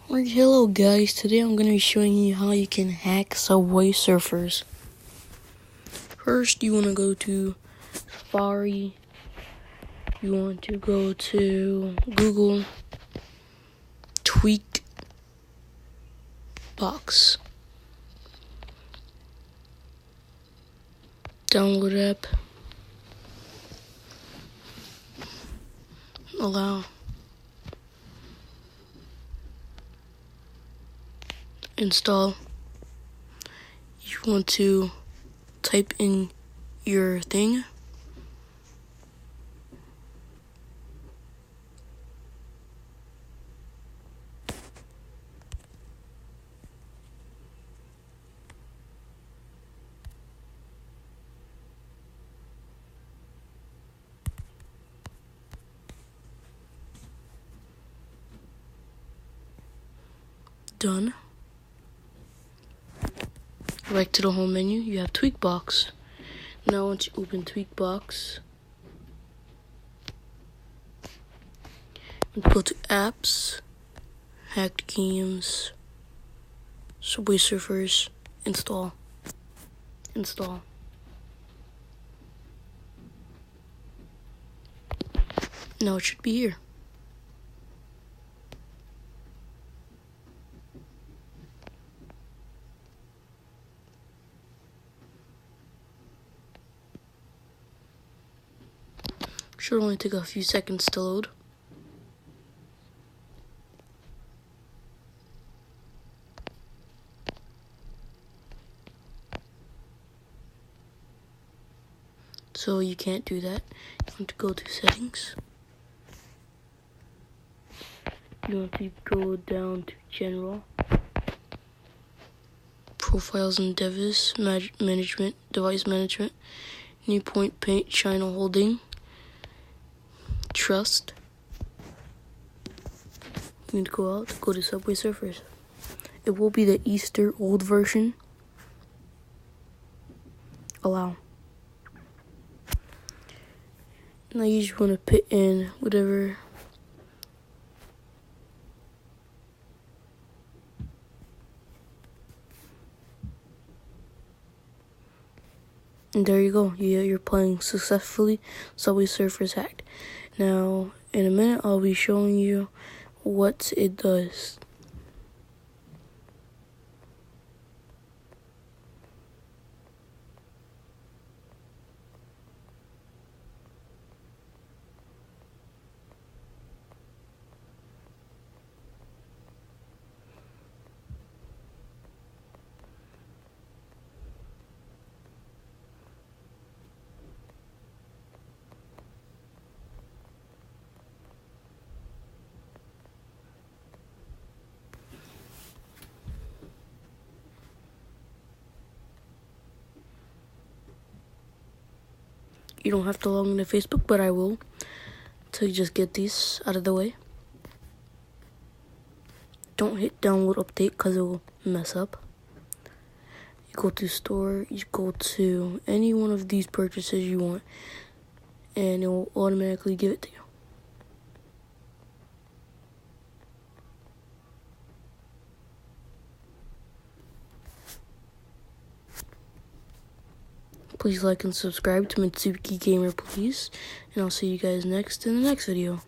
Alright, hello guys, today I'm going to be showing you how you can hack Subway Surfers. First, you want to go to Safari, you want to go to Google, Tweakbox, download app, allow, install. You want to type in your thing. Done. Right to the home menu, you have Tweakbox. Now once you open Tweakbox, go to apps, hacked games, Subway Surfers, install. Now it should be here. Should only take a few seconds to load. So you can't do that. You want to go to settings. You want to go down to general, profiles and device management, device management, new point paint channel holding, trust. You need to go out, go to Subway Surfers. It will be the Easter old version. Allow. Now you just want to put in whatever and there you go. You're playing successfully Subway Surfers hacked. Now, in a minute, I'll be showing you what it does. You don't have to log into Facebook, but I will, to just get these out of the way. Don't hit download update because it will mess up. You go to store, you go to any one of these purchases you want, and it will automatically give it to you. Please like and subscribe to Mitsuki Gamer, please. And I'll see you guys next in the next video.